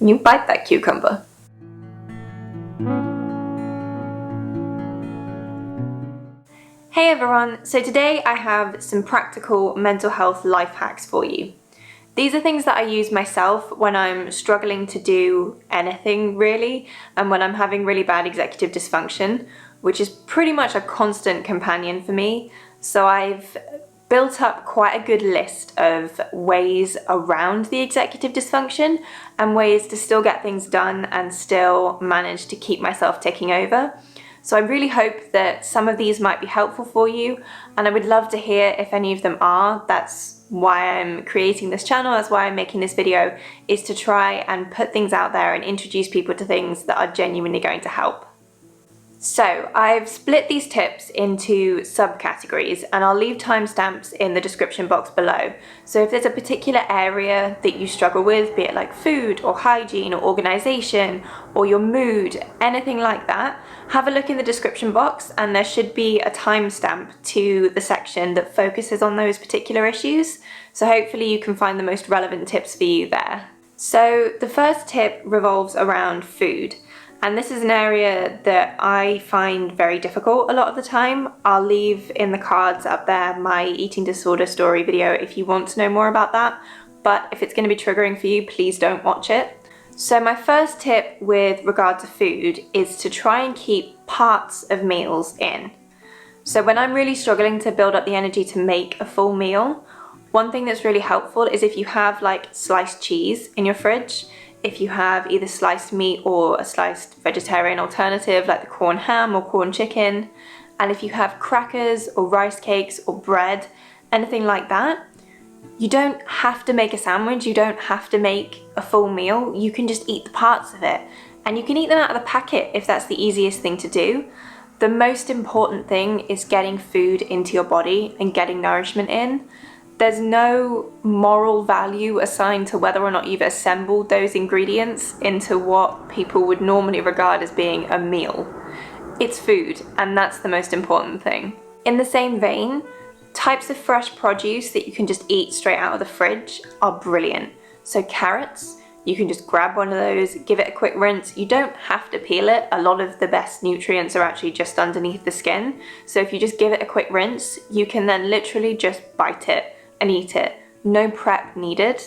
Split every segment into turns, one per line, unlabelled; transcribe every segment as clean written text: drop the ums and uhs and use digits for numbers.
You bite that cucumber. Hey everyone, so today I have some practical mental health life hacks for you. These are things that I use myself when I'm struggling to do anything really, and when I'm having really bad executive dysfunction, which is pretty much a constant companion for me. So I've built up quite a good list of ways around the executive dysfunction and ways to still get things done and still manage to keep myself ticking over. So I really hope that some of these might be helpful for you, and I would love to hear if any of them are. That's why I'm creating this channel, that's why I'm making this video, is to try and put things out there and introduce people to things that are genuinely going to help. So I've split these tips into subcategories, and I'll leave timestamps in the description box below. So if there's a particular area that you struggle with, be it like food or hygiene or organization or your mood, anything like that, have a look in the description box and there should be a timestamp to the section that focuses on those particular issues. So hopefully you can find the most relevant tips for you there. So the first tip revolves around food. And this is an area that I find very difficult a lot of the time. I'll leave in the cards up there my eating disorder story video if you want to know more about that. But if it's going to be triggering for you, please don't watch it. So my first tip with regard to food is to try and keep parts of meals in. So when I'm really struggling to build up the energy to make a full meal, one thing that's really helpful is if you have like sliced cheese in your fridge. If you have either sliced meat or a sliced vegetarian alternative like the corn ham or corn chicken, and if you have crackers or rice cakes or bread, anything like that, you don't have to make a sandwich, you don't have to make a full meal, you can just eat the parts of it. And you can eat them out of the packet if that's the easiest thing to do. The most important thing is getting food into your body and getting nourishment in. There's no moral value assigned to whether or not you've assembled those ingredients into what people would normally regard as being a meal. It's food, and that's the most important thing. In the same vein, types of fresh produce that you can just eat straight out of the fridge are brilliant. So carrots, you can just grab one of those, give it a quick rinse. You don't have to peel it. A lot of the best nutrients are actually just underneath the skin. So if you just give it a quick rinse, you can then literally just bite it and eat it. No prep needed.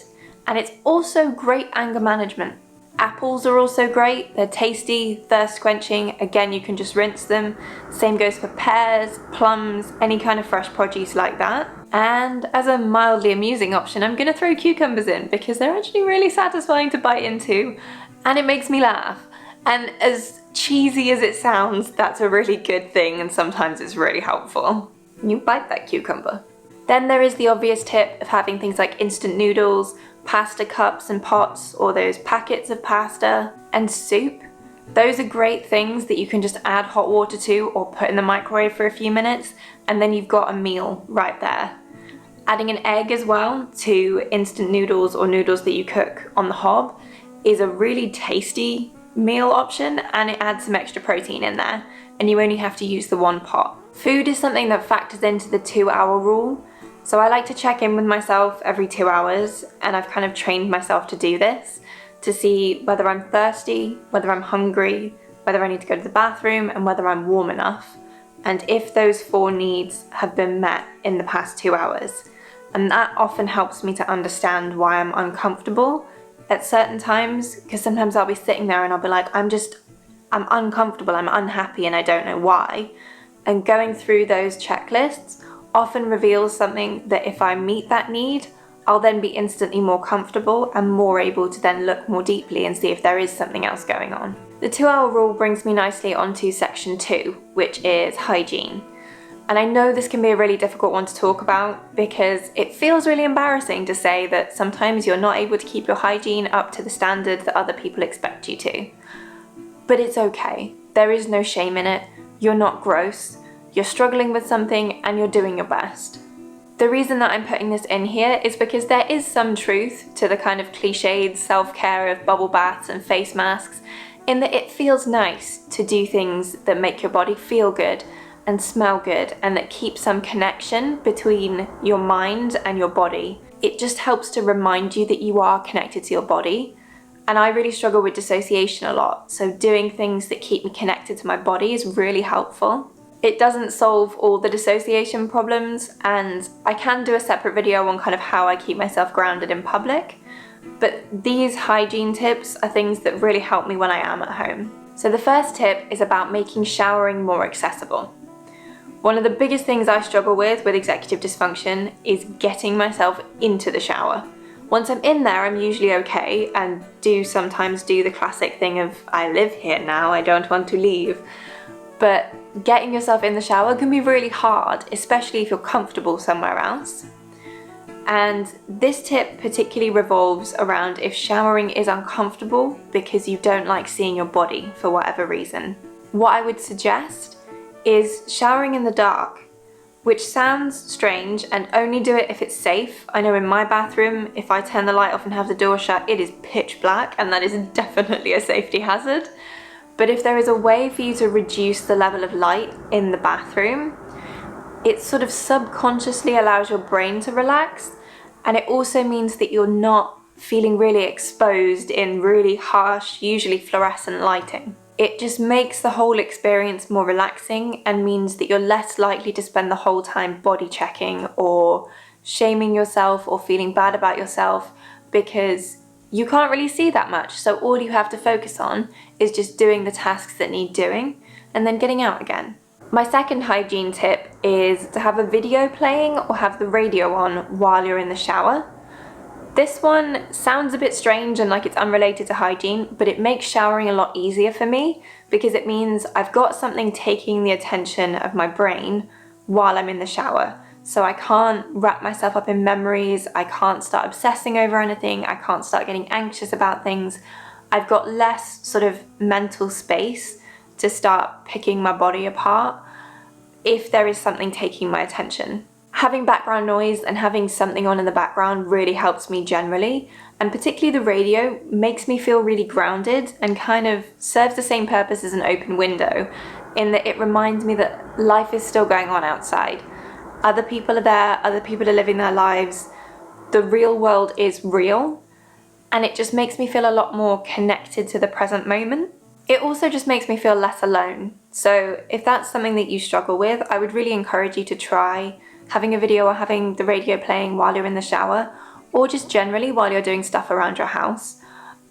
And it's also great anger management. Apples are also great. They're tasty, thirst quenching. Again, you can just rinse them. Same goes for pears, plums, any kind of fresh produce like that. And as a mildly amusing option, I'm gonna throw cucumbers in because they're actually really satisfying to bite into and it makes me laugh. And as cheesy as it sounds, that's a really good thing and sometimes it's really helpful. You bite that cucumber. Then there is the obvious tip of having things like instant noodles, pasta cups and pots, or those packets of pasta, and soup. Those are great things that you can just add hot water to or put in the microwave for a few minutes, and then you've got a meal right there. Adding an egg as well to instant noodles or noodles that you cook on the hob is a really tasty meal option, and it adds some extra protein in there, and you only have to use the one pot. Food is something that factors into the 2-hour rule. So I like to check in with myself every 2 hours, and I've kind of trained myself to do this, to see whether I'm thirsty, whether I'm hungry, whether I need to go to the bathroom, and whether I'm warm enough. And if those 4 needs have been met in the past 2 hours. And that often helps me to understand why I'm uncomfortable at certain times, because sometimes I'll be sitting there and I'll be like, I'm uncomfortable, I'm unhappy, and I don't know why. And going through those checklists often reveals something that if I meet that need, I'll then be instantly more comfortable and more able to then look more deeply and see if there is something else going on. The 2-hour rule brings me nicely onto section 2, which is hygiene. And I know this can be a really difficult one to talk about because it feels really embarrassing to say that sometimes you're not able to keep your hygiene up to the standard that other people expect you to. But it's okay. There is no shame in it. You're not gross. You're struggling with something and you're doing your best. The reason that I'm putting this in here is because there is some truth to the kind of cliched self-care of bubble baths and face masks, in that it feels nice to do things that make your body feel good and smell good and that keep some connection between your mind and your body. It just helps to remind you that you are connected to your body, And I really struggle with dissociation a lot, so doing things that keep me connected to my body is really helpful. It doesn't solve all the dissociation problems, and I can do a separate video on kind of how I keep myself grounded in public, but these hygiene tips are things that really help me when I am at home. So the first tip is about making showering more accessible. One of the biggest things I struggle with executive dysfunction is getting myself into the shower. Once I'm in there, I'm usually okay and do sometimes do the classic thing of, I live here now, I don't want to leave. But getting yourself in the shower can be really hard, especially if you're comfortable somewhere else. And this tip particularly revolves around if showering is uncomfortable because you don't like seeing your body for whatever reason. What I would suggest is showering in the dark, which sounds strange, and only do it if it's safe. I know in my bathroom, if I turn the light off and have the door shut, it is pitch black, and that is definitely a safety hazard. But if there is a way for you to reduce the level of light in the bathroom, it sort of subconsciously allows your brain to relax, and it also means that you're not feeling really exposed in really harsh, usually fluorescent lighting. It just makes the whole experience more relaxing and means that you're less likely to spend the whole time body checking or shaming yourself or feeling bad about yourself, because you can't really see that much. So all you have to focus on is just doing the tasks that need doing and then getting out again. My second hygiene tip is to have a video playing or have the radio on while you're in the shower. This one sounds a bit strange and like it's unrelated to hygiene, but it makes showering a lot easier for me because it means I've got something taking the attention of my brain while I'm in the shower. So I can't wrap myself up in memories, I can't start obsessing over anything, I can't start getting anxious about things. I've got less sort of mental space to start picking my body apart if there is something taking my attention. Having background noise and having something on in the background really helps me generally, and particularly the radio makes me feel really grounded and kind of serves the same purpose as an open window in that it reminds me that life is still going on outside. Other people are there, other people are living their lives, the real world is real, and it just makes me feel a lot more connected to the present moment. It also just makes me feel less alone. So if that's something that you struggle with, I would really encourage you to try having a video or having the radio playing while you're in the shower, or just generally while you're doing stuff around your house.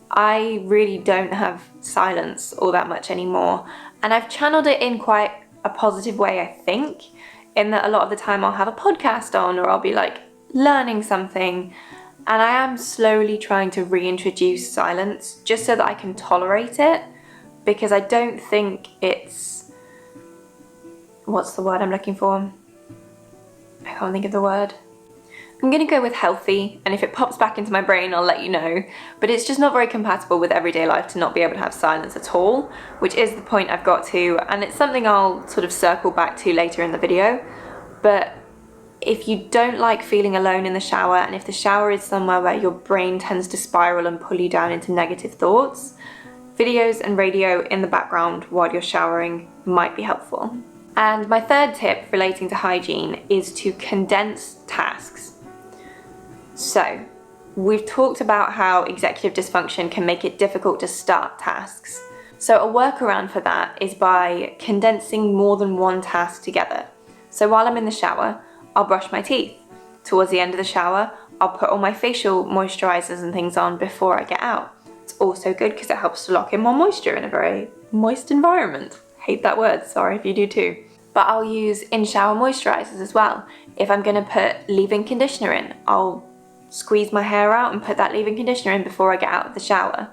I really don't have silence all that much anymore, and I've channeled it in quite a positive way, I think, in that a lot of the time I'll have a podcast on or I'll be like learning something, and I am slowly trying to reintroduce silence just so that I can tolerate it, because I don't think it's, what's the word I'm looking for? I can't think of the word. I'm gonna go with healthy, and if it pops back into my brain, I'll let you know. But it's just not very compatible with everyday life to not be able to have silence at all, which is the point I've got to, and it's something I'll sort of circle back to later in the video. But if you don't like feeling alone in the shower, and if the shower is somewhere where your brain tends to spiral and pull you down into negative thoughts, videos and radio in the background while you're showering might be helpful. And my third tip relating to hygiene is to condense tasks. So, we've talked about how executive dysfunction can make it difficult to start tasks. So a workaround for that is by condensing more than one task together. So while I'm in the shower, I'll brush my teeth. Towards the end of the shower, I'll put all my facial moisturizers and things on before I get out. It's also good because it helps to lock in more moisture in a very moist environment. Hate that word, sorry if you do too. But I'll use in-shower moisturizers as well. If I'm gonna put leave-in conditioner in, I'll squeeze my hair out and put that leave-in conditioner in before I get out of the shower.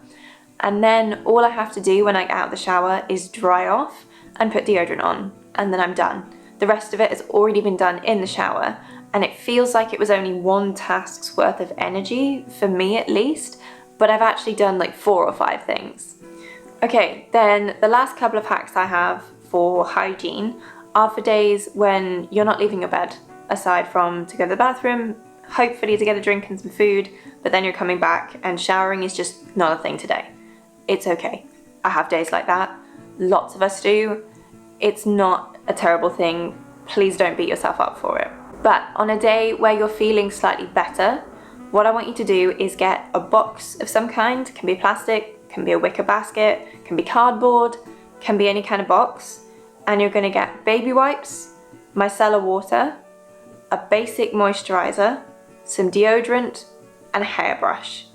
And then all I have to do when I get out of the shower is dry off and put deodorant on, and then I'm done. The rest of it has already been done in the shower, and it feels like it was only one task's worth of energy, for me at least, but I've actually done like 4 or 5 things. Okay, then the last couple of hacks I have for hygiene are for days when you're not leaving your bed, aside from to go to the bathroom, hopefully to get a drink and some food, but then you're coming back and showering is just not a thing today. It's okay. I have days like that. Lots of us do. It's not a terrible thing. Please don't beat yourself up for it. But on a day where you're feeling slightly better, what I want you to do is get a box of some kind. It can be plastic, can be a wicker basket, can be cardboard, can be any kind of box. And you're going to get baby wipes, micellar water, a basic moisturizer, some deodorant, and a hairbrush.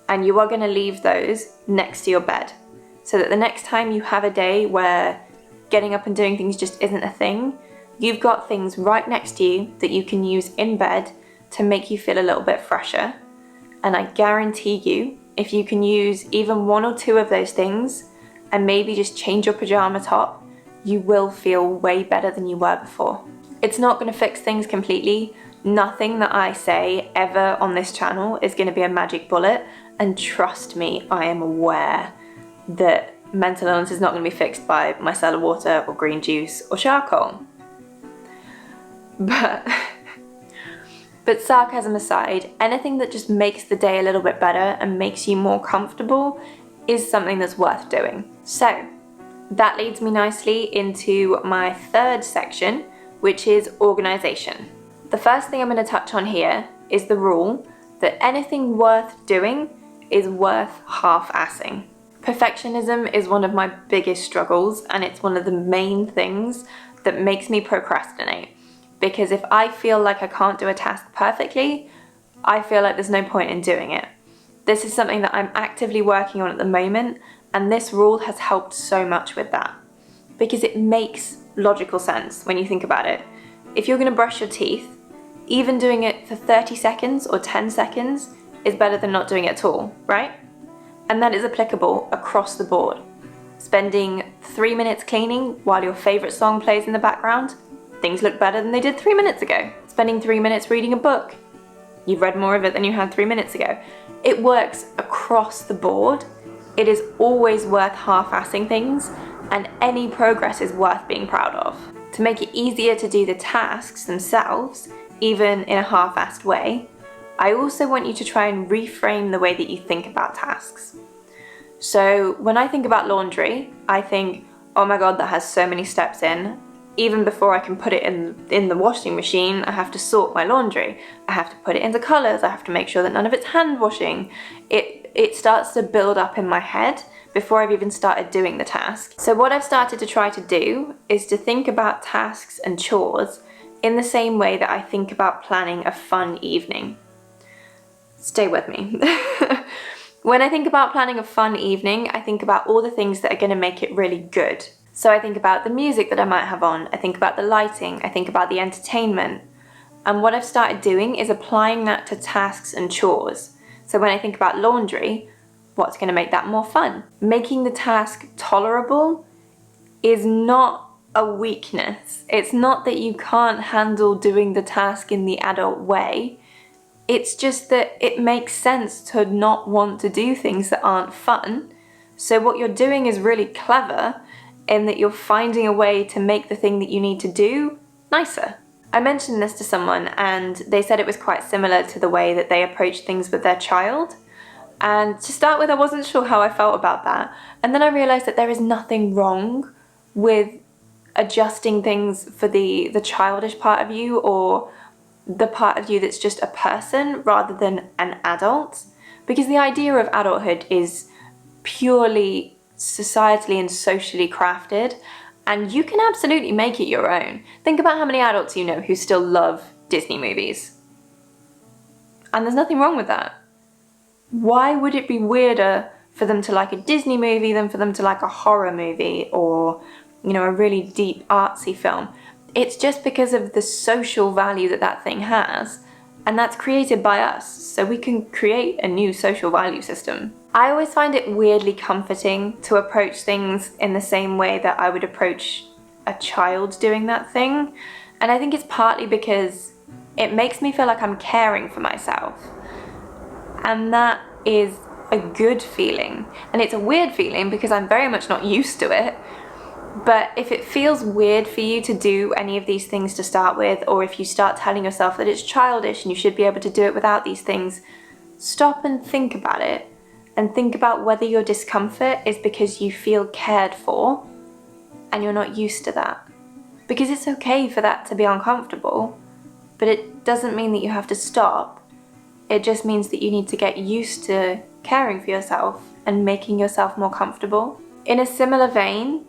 And you are going to leave those next to your bed so that the next time you have a day where getting up and doing things just isn't a thing, you've got things right next to you that you can use in bed to make you feel a little bit fresher. And I guarantee you, if you can use even one or two of those things and maybe just change your pajama top, you will feel way better than you were before. It's not going to fix things completely. Nothing that I say ever on this channel is going to be a magic bullet. And trust me, I am aware that mental illness is not going to be fixed by micellar water or green juice or charcoal. But sarcasm aside, anything that just makes the day a little bit better and makes you more comfortable is something that's worth doing. So that leads me nicely into my third section, which is organization. The first thing I'm going to touch on here is the rule that anything worth doing is worth half-assing. Perfectionism is one of my biggest struggles, and it's one of the main things that makes me procrastinate. Because if I feel like I can't do a task perfectly, I feel like there's no point in doing it. This is something that I'm actively working on at the moment, and this rule has helped so much with that. Because it makes logical sense when you think about it. If you're going to brush your teeth, even doing it for 30 seconds or 10 seconds is better than not doing it at all, right? And that is applicable across the board. Spending 3 minutes cleaning while your favorite song plays in the background, things look better than they did 3 minutes ago. Spending 3 minutes reading a book, you've read more of it than you had 3 minutes ago. It works across the board. It is always worth half-assing things, and any progress is worth being proud of. To make it easier to do the tasks themselves, even in a half-assed way, I also want you to try and reframe the way that you think about tasks. So when I think about laundry, I think, oh my god, that has so many steps in. Even before I can put it in the washing machine, I have to sort my laundry. I have to put it into colours. I have to make sure that none of it's hand washing. It starts to build up in my head before I've even started doing the task. So what I've started to try to do is to think about tasks and chores in the same way that I think about planning a fun evening. Stay with me. When I think about planning a fun evening, I think about all the things that are going to make it really good. So I think about the music that I might have on, I think about the lighting, I think about the entertainment. And what I've started doing is applying that to tasks and chores. So when I think about laundry, what's going to make that more fun? Making the task tolerable is not a weakness. It's not that you can't handle doing the task in the adult way. It's just that it makes sense to not want to do things that aren't fun. So what you're doing is really clever in that you're finding a way to make the thing that you need to do nicer. I mentioned this to someone and they said it was quite similar to the way that they approach things with their child. And to start with, I wasn't sure how I felt about that. And then I realized that there is nothing wrong with adjusting things for the childish part of you or the part of you that's just a person rather than an adult. Because the idea of adulthood is purely societally and socially crafted, and you can absolutely make it your own. Think about how many adults you know who still love Disney movies. And there's nothing wrong with that. Why would it be weirder for them to like a Disney movie than for them to like a horror movie or, you know, a really deep artsy film? It's just because of the social value that that thing has, and that's created by us, so we can create a new social value system. I always find it weirdly comforting to approach things in the same way that I would approach a child doing that thing, and I think it's partly because it makes me feel like I'm caring for myself, and that is a good feeling. And it's a weird feeling because I'm very much not used to it. But if it feels weird for you to do any of these things to start with, or if you start telling yourself that it's childish and you should be able to do it without these things, stop and think about it. And think about whether your discomfort is because you feel cared for and you're not used to that. Because it's okay for that to be uncomfortable, but it doesn't mean that you have to stop. It just means that you need to get used to caring for yourself and making yourself more comfortable. In a similar vein,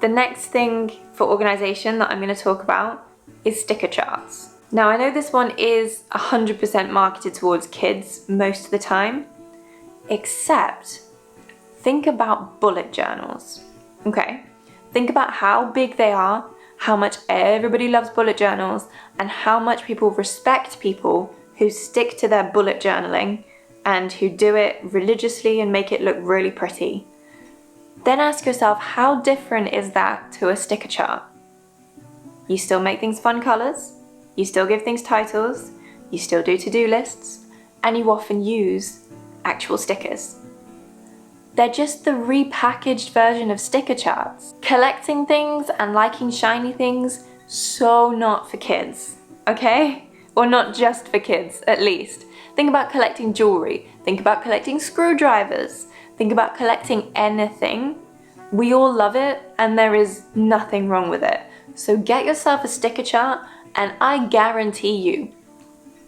the next thing for organization that I'm going to talk about is sticker charts. Now, I know this one is 100% marketed towards kids most of the time, except think about bullet journals, okay? Think about how big they are, how much everybody loves bullet journals, and how much people respect people who stick to their bullet journaling and who do it religiously and make it look really pretty. Then ask yourself, how different is that to a sticker chart? You still make things fun colors, you still give things titles, you still do to-do lists, and you often use actual stickers. They're just the repackaged version of sticker charts. Collecting things and liking shiny things, so not for kids, okay? Or not just for kids, at least. Think about collecting jewelry, think about collecting screwdrivers, think about collecting anything. We all love it, and there is nothing wrong with it. So get yourself a sticker chart, and I guarantee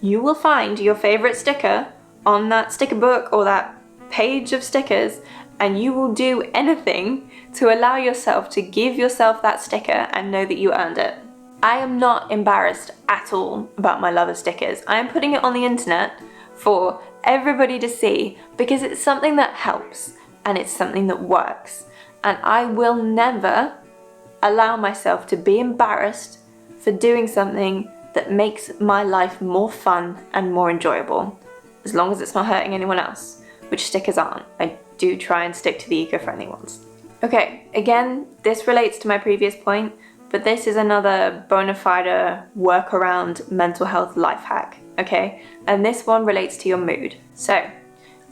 you will find your favorite sticker on that sticker book or that page of stickers, and you will do anything to allow yourself to give yourself that sticker and know that you earned it. I am not embarrassed at all about my love of stickers. I am putting it on the internet for everybody to see because it's something that helps and it's something that works. And I will never allow myself to be embarrassed for doing something that makes my life more fun and more enjoyable, as long as it's not hurting anyone else, which stickers aren't. I do try and stick to the eco-friendly ones. Okay, again, this relates to my previous point, but this is another bona fide workaround mental health life hack, okay? And this one relates to your mood. So,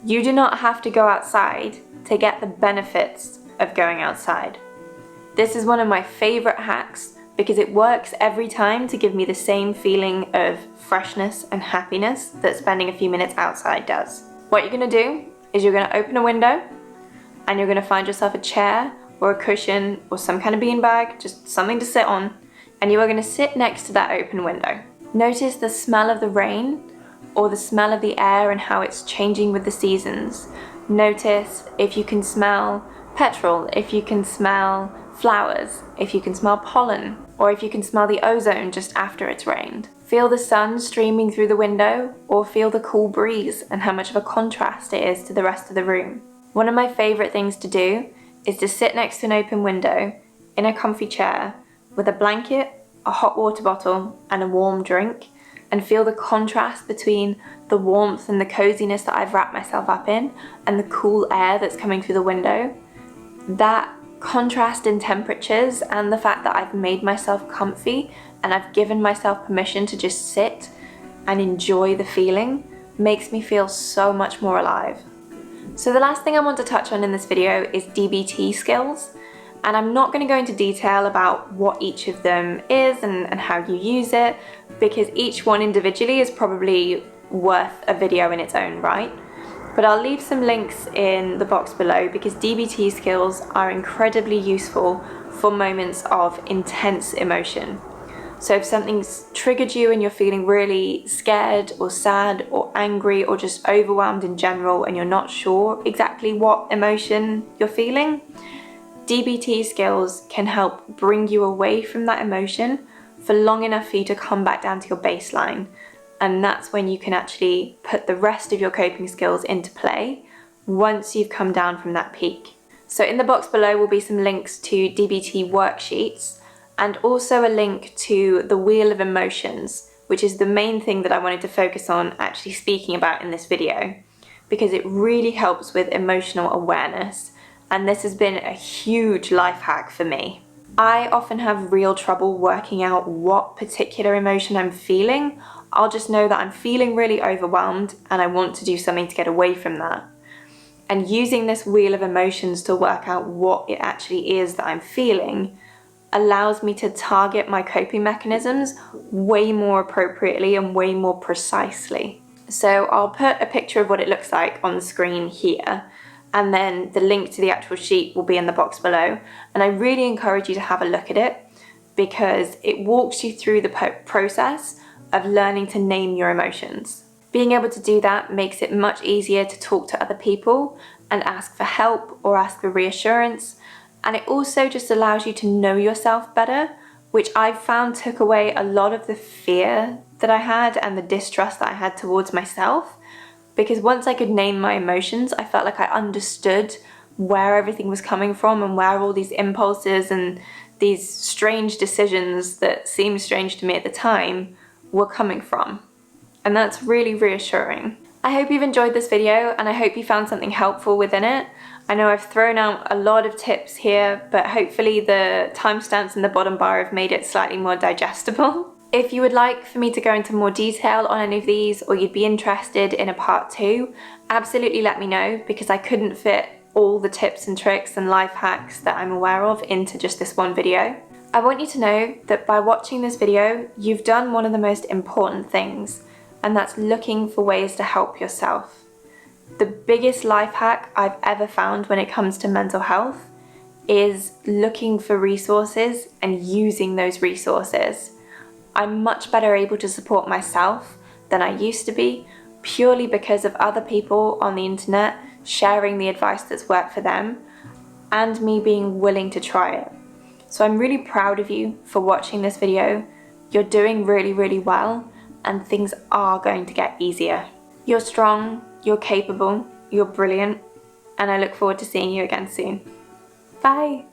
you do not have to go outside to get the benefits of going outside. This is one of my favorite hacks because it works every time to give me the same feeling of freshness and happiness that spending a few minutes outside does. What you're gonna do is you're gonna open a window and you're gonna find yourself a chair or a cushion or some kind of beanbag, just something to sit on, and you are gonna sit next to that open window. Notice the smell of the rain or the smell of the air and how it's changing with the seasons. Notice if you can smell petrol, if you can smell flowers, if you can smell pollen, or if you can smell the ozone just after it's rained. Feel the sun streaming through the window, or feel the cool breeze and how much of a contrast it is to the rest of the room. One of my favorite things to do is to sit next to an open window in a comfy chair with a blanket, a hot water bottle, and a warm drink, and feel the contrast between the warmth and the coziness that I've wrapped myself up in and the cool air that's coming through the window. That contrast in temperatures and the fact that I've made myself comfy and I've given myself permission to just sit and enjoy the feeling makes me feel so much more alive. So the last thing I want to touch on in this video is DBT skills, and I'm not going to go into detail about what each of them is and how you use it, because each one individually is probably worth a video in its own right. But I'll leave some links in the box below because DBT skills are incredibly useful for moments of intense emotion. So if something's triggered you and you're feeling really scared or sad or angry or just overwhelmed in general and you're not sure exactly what emotion you're feeling, DBT skills can help bring you away from that emotion for long enough for you to come back down to your baseline. And that's when you can actually put the rest of your coping skills into play once you've come down from that peak. So in the box below will be some links to DBT worksheets and also a link to the Wheel of Emotions, which is the main thing that I wanted to focus on actually speaking about in this video, because it really helps with emotional awareness, and this has been a huge life hack for me. I often have real trouble working out what particular emotion I'm feeling. I'll just know that I'm feeling really overwhelmed and I want to do something to get away from that. And using this Wheel of Emotions to work out what it actually is that I'm feeling allows me to target my coping mechanisms way more appropriately and way more precisely. So I'll put a picture of what it looks like on the screen here, and then the link to the actual sheet will be in the box below. And I really encourage you to have a look at it because it walks you through the process of learning to name your emotions. Being able to do that makes it much easier to talk to other people and ask for help or ask for reassurance. And it also just allows you to know yourself better, which I've found took away a lot of the fear that I had and the distrust that I had towards myself. Because once I could name my emotions, I felt like I understood where everything was coming from and where all these impulses and these strange decisions that seemed strange to me at the time were coming from. And that's really reassuring. I hope you've enjoyed this video and I hope you found something helpful within it. I know I've thrown out a lot of tips here, but hopefully the timestamps in the bottom bar have made it slightly more digestible. If you would like for me to go into more detail on any of these, or you'd be interested in a part 2, absolutely let me know, because I couldn't fit all the tips and tricks and life hacks that I'm aware of into just this one video. I want you to know that by watching this video, you've done one of the most important things, and that's looking for ways to help yourself. The biggest life hack I've ever found when it comes to mental health is looking for resources and using those resources. I'm much better able to support myself than I used to be, purely because of other people on the internet sharing the advice that's worked for them and me being willing to try it. So I'm really proud of you for watching this video. You're doing really, really well, and things are going to get easier. You're strong, you're capable, you're brilliant, and I look forward to seeing you again soon. Bye!